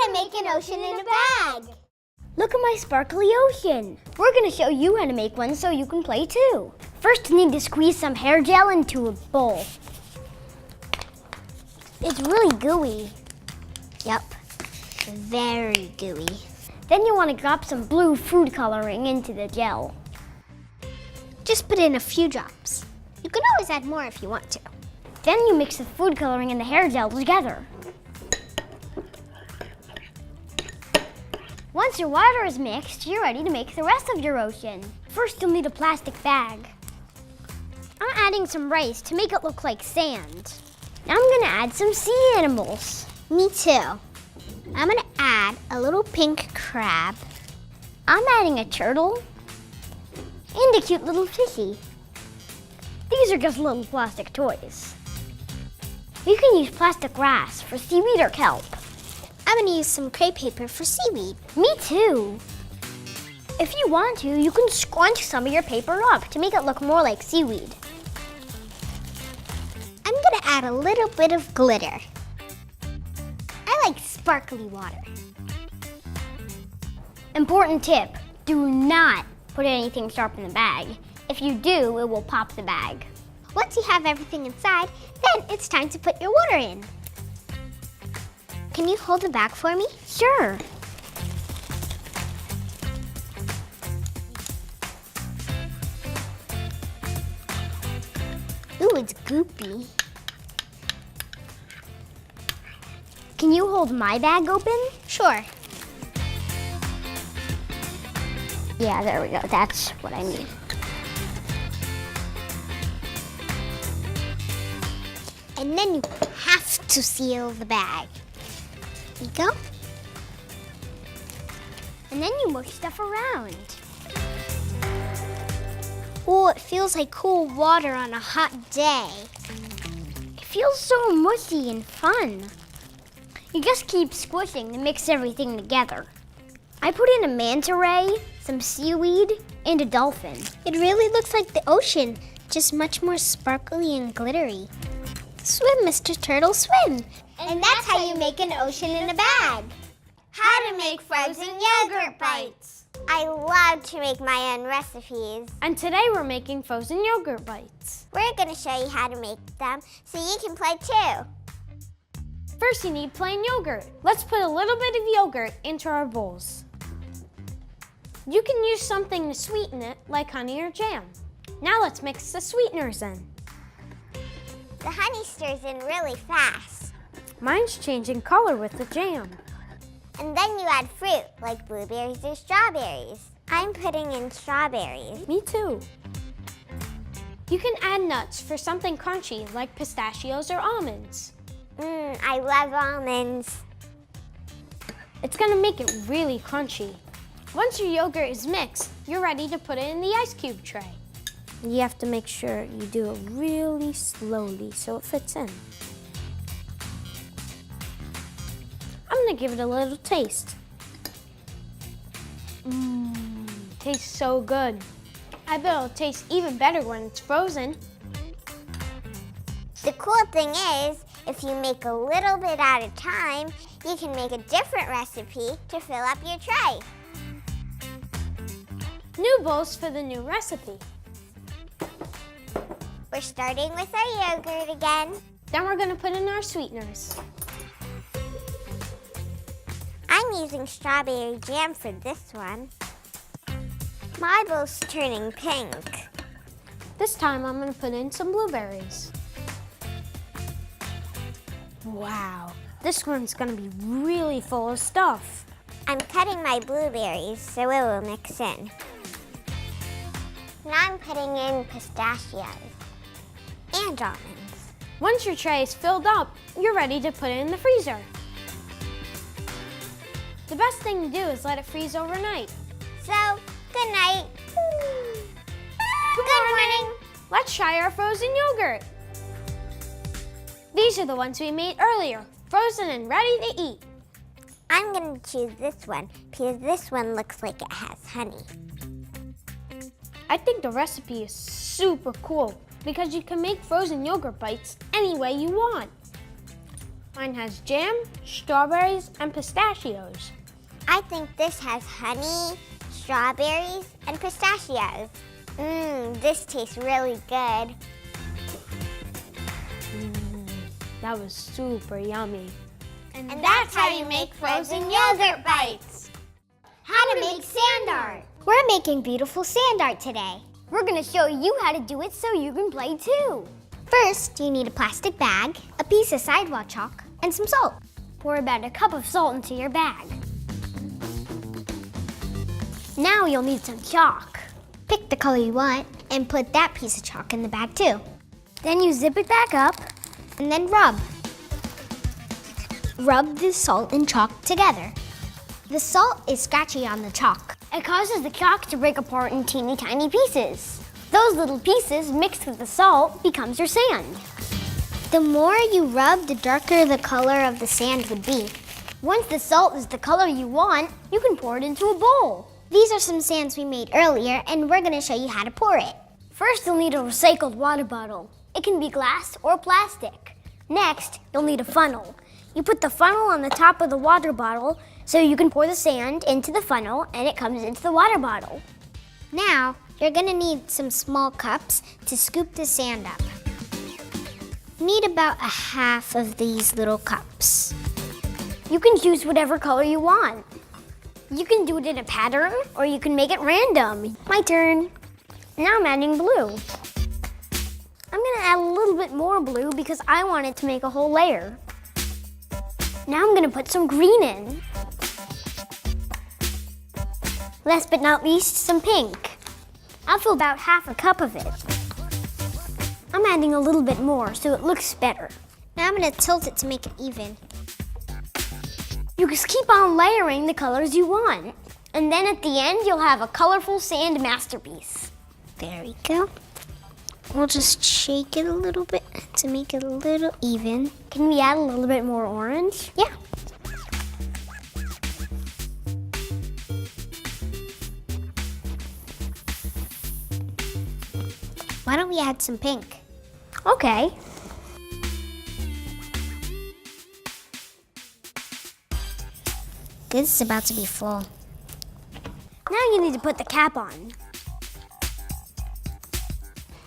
How to make an ocean in a bag. Look at my sparkly ocean. We're gonna show you how to make one so you can play too. First, you need to squeeze some hair gel into a bowl. It's really gooey. Yep, very gooey. Then you want to drop some blue food coloring into the gel. Just put in a few drops. You can always add more if you want to. Then you mix the food coloring and the hair gel together. Once your water is mixed, you're ready to make the rest of your ocean. First, you'll need a plastic bag. I'm adding some rice to make it look like sand. Now I'm gonna add some sea animals. Me too. I'm gonna add a little pink crab. I'm adding a turtle and a cute little fishy. These are just little plastic toys. You can use plastic grass for seaweed or kelp. I'm gonna use some crepe paper for seaweed. Me too. If you want to, you can scrunch some of your paper up to make it look more like seaweed. I'm gonna add a little bit of glitter. I like sparkly water. Important tip, do not put anything sharp in the bag. If you do, it will pop the bag. Once you have everything inside, then it's time to put your water in. Can you hold the bag for me? Sure. Ooh, it's goopy. Can you hold my bag open? Sure. Yeah, there we go. That's what I need. And then you have to seal the bag. There you go. And then you mush stuff around. Oh, it feels like cool water on a hot day. It feels so mushy and fun. You just keep squishing to mix everything together. I put in a manta ray, some seaweed, and a dolphin. It really looks like the ocean, just much more sparkly and glittery. Swim, Mr. Turtle, swim. And that's how you make an ocean in a bag. How to make frozen yogurt bites. I love to make my own recipes. And today we're making frozen yogurt bites. We're going to show you how to make them so you can play too. First, you need plain yogurt. Let's put a little bit of yogurt into our bowls. You can use something to sweeten it, like honey or jam. Now let's mix the sweeteners in. The honey stirs in really fast. Mine's changing color with the jam. And then you add fruit, like blueberries or strawberries. I'm putting in strawberries. Me too. You can add nuts for something crunchy, like pistachios or almonds. I love almonds. It's gonna make it really crunchy. Once your yogurt is mixed, you're ready to put it in the ice cube tray. You have to make sure you do it really slowly so it fits in. I'm gonna give it a little taste. Tastes so good. I bet it'll taste even better when it's frozen. The cool thing is, if you make a little bit at a time, you can make a different recipe to fill up your tray. New bowls for the new recipe. We're starting with our yogurt again. Then we're gonna put in our sweeteners. I'm using strawberry jam for this one. My bowl's turning pink. This time I'm gonna put in some blueberries. Wow, this one's gonna be really full of stuff. I'm cutting my blueberries so it will mix in. Now I'm putting in pistachios and almonds. Once your tray is filled up, you're ready to put it in the freezer. The best thing to do is let it freeze overnight. So, good night. Good morning. Let's try our frozen yogurt. These are the ones we made earlier, frozen and ready to eat. I'm going to choose this one because this one looks like it has honey. I think the recipe is super cool because you can make frozen yogurt bites any way you want. Mine has jam, strawberries, and pistachios. I think this has honey, strawberries, and pistachios. This tastes really good. That was super yummy. And that's how you make frozen yogurt bites. How to make sand art. We're making beautiful sand art today. We're gonna show you how to do it so you can play too. First, you need a plastic bag, a piece of sidewalk chalk, and some salt. Pour about a cup of salt into your bag. Now you'll need some chalk. Pick the color you want and put that piece of chalk in the bag too. Then you zip it back up. And then rub. Rub the salt and chalk together. The salt is scratchy on the chalk. It causes the chalk to break apart in teeny tiny pieces. Those little pieces mixed with the salt becomes your sand. The more you rub, the darker the color of the sand would be. Once the salt is the color you want, you can pour it into a bowl. These are some sands we made earlier, and we're gonna show you how to pour it. First, you'll need a recycled water bottle. It can be glass or plastic. Next, you'll need a funnel. You put the funnel on the top of the water bottle so you can pour the sand into the funnel and it comes into the water bottle. Now, you're gonna need some small cups to scoop the sand up. Need about a half of these little cups. You can choose whatever color you want. You can do it in a pattern or you can make it random. My turn. Now I'm adding blue. I'm gonna add a little bit more blue because I want it to make a whole layer. Now I'm gonna put some green in. Last but not least, some pink. I'll fill about half a cup of it. I'm adding a little bit more so it looks better. Now I'm gonna tilt it to make it even. You just keep on layering the colors you want. And then at the end, you'll have a colorful sand masterpiece. There we go. We'll just shake it a little bit to make it a little even. Can we add a little bit more orange? Yeah. Why don't we add some pink? Okay. This is about to be full. Now you need to put the cap on.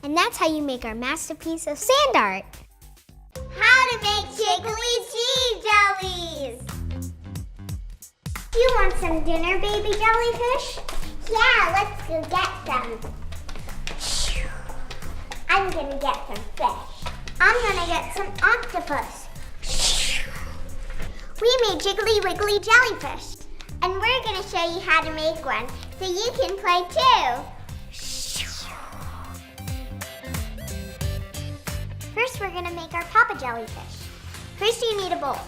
And that's how you make our masterpiece of sand art. How to make jiggly cheese jellies. You want some dinner, baby jellyfish? Yeah, let's go get some. I'm gonna get some fish. I'm gonna get some octopus. We made Jiggly Wiggly jellyfish, and we're gonna show you how to make one so you can play too. First, we're gonna make our Papa jellyfish. First, you need a bowl.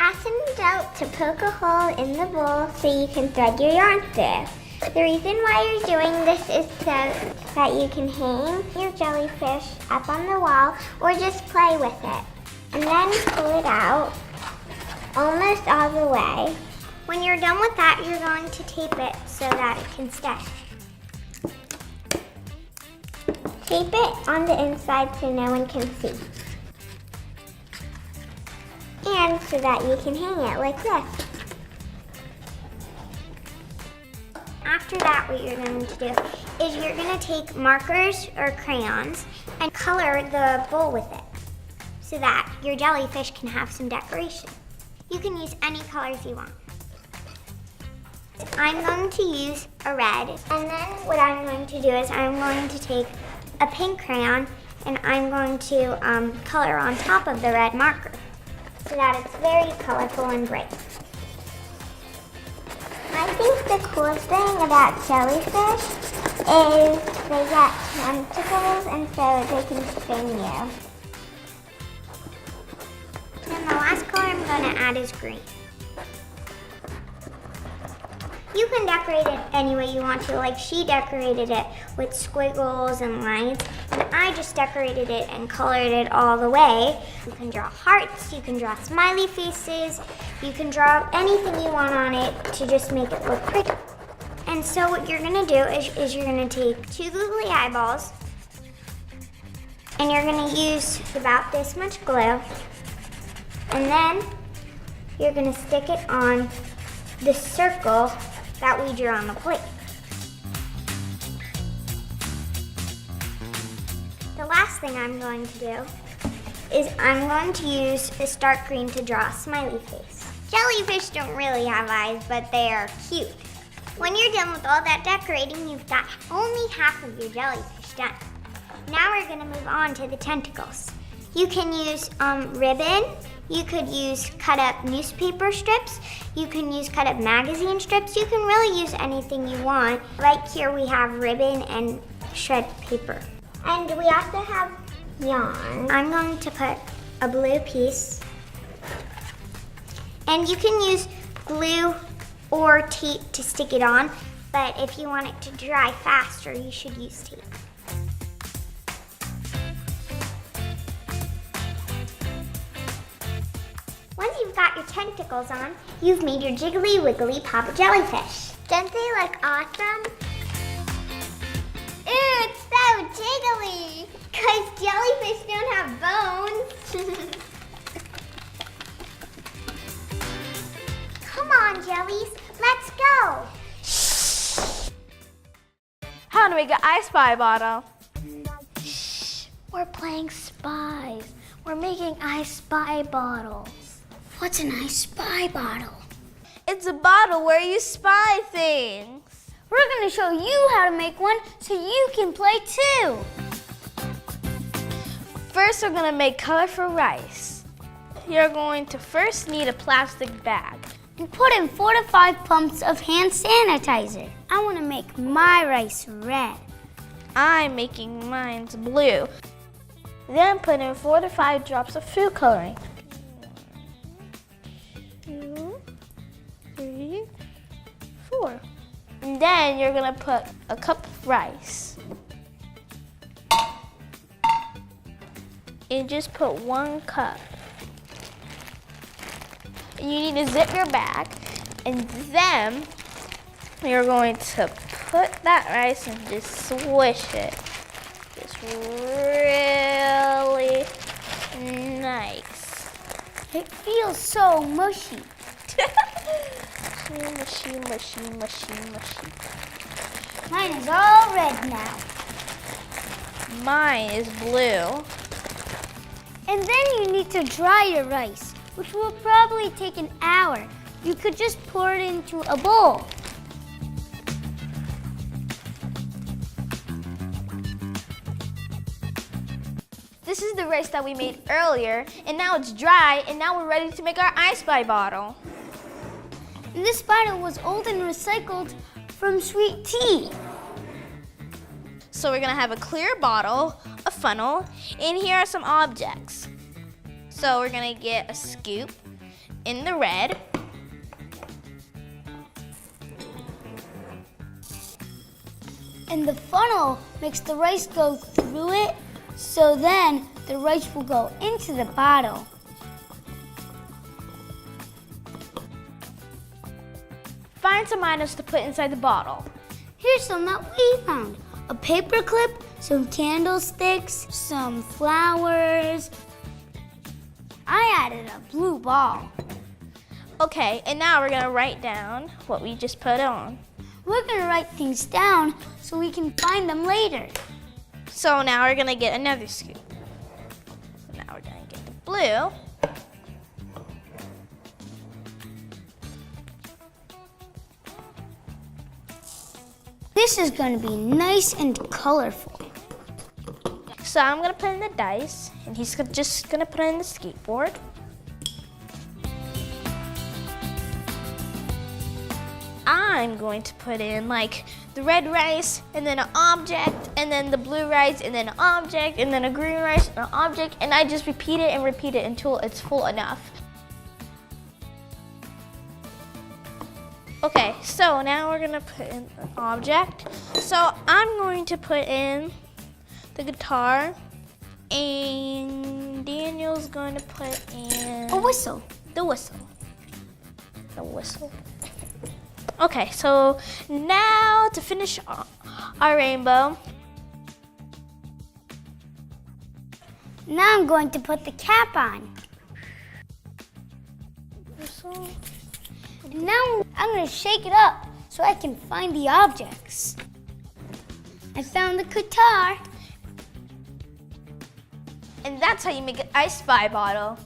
Ask some dough to poke a hole in the bowl so you can thread your yarn through. The reason why you're doing this is so that you can hang your jellyfish up on the wall or just play with it. And then pull it out almost all the way. When you're done with that, you're going to tape it so that it can stay. Tape it on the inside so no one can see. And so that you can hang it like this. After that, what you're going to do is you're going to take markers or crayons and color the bowl with it so that your jellyfish can have some decoration. You can use any colors you want. I'm going to use a red, and then what I'm going to do is I'm going to take a pink crayon and I'm going to color on top of the red marker so that it's very colorful and bright. I think the coolest thing about jellyfish is they get tentacles and so they can sting you. And the last color I'm going to add is green. You can decorate it any way you want to, like she decorated it with squiggles and lines, and I just decorated it and colored it all the way. You can draw hearts, you can draw smiley faces, you can draw anything you want on it to just make it look pretty. And so what you're gonna do is you're gonna take 2 googly eyeballs, and you're gonna use about this much glue, And then you're gonna stick it on the circle that we drew on the plate. The last thing I'm going to do is I'm going to use this dark green to draw a smiley face. Jellyfish don't really have eyes, but they are cute. When you're done with all that decorating, you've got only half of your jellyfish done. Now we're gonna move on to the tentacles. You can use ribbon, you could use cut up newspaper strips, you can use cut up magazine strips, you can really use anything you want. Right here we have ribbon and shred paper. And we also have yarn. I'm going to put a blue piece. And you can use glue or tape to stick it on, but if you want it to dry faster, you should use tape. Once you've got your tentacles on, you've made your jiggly wiggly Papa Jellyfish. Don't they look awesome? Ew, it's so jiggly! Because jellyfish don't have bones. Come on, jellies, let's go! How to make an I Spy bottle. We're playing spies. We're making I Spy bottles. What's an I Spy bottle? It's a bottle where you spy things. We're gonna show you how to make one so you can play too. First, we're gonna make colorful rice. You're going to first need a plastic bag. And put in 4 to 5 pumps of hand sanitizer. I wanna make my rice red. I'm making mine's blue. Then put in 4 to 5 drops of food coloring. 2, 3, 4. And then you're gonna put a cup of rice. And just put 1 cup. You need to zip your bag, and then you're going to put that rice and just swish it. Just really nice. It feels so mushy. Mushy, mushy, mushy, mushy. Mine is all red now. Mine is blue. And then you need to dry your rice, which will probably take an hour. You could just pour it into a bowl. This is the rice that we made earlier, and now it's dry, and now we're ready to make our I Spy bottle. And this bottle was old and recycled from sweet tea. So we're gonna have a clear bottle, a funnel, and here are some objects. So we're gonna get a scoop in the red. And the funnel makes the rice go through it, so then the rice will go into the bottle. Find some items to put inside the bottle. Here's some that we found. A paper clip, some candlesticks, some flowers. I added a blue ball. Okay, and now we're gonna write down what we just put on. We're gonna write things down so we can find them later. So now we're gonna get another scoop. Now we're gonna get the blue. This is gonna be nice and colorful. So I'm gonna put in the dice, and he's just gonna put in the skateboard. I'm going to put in like the red rice, and then an object, and then the blue rice, and then an object, and then a green rice, and an object, and I just repeat it until it's full enough. Okay, so now we're gonna put in an object. So I'm going to put in the guitar, and Daniel's going to put in A whistle. the whistle. The whistle. Okay, so now to finish our rainbow. Now I'm going to put the cap on. pencil. And now I'm gonna shake it up so I can find the objects. I found the guitar. And that's how you make an I Spy bottle.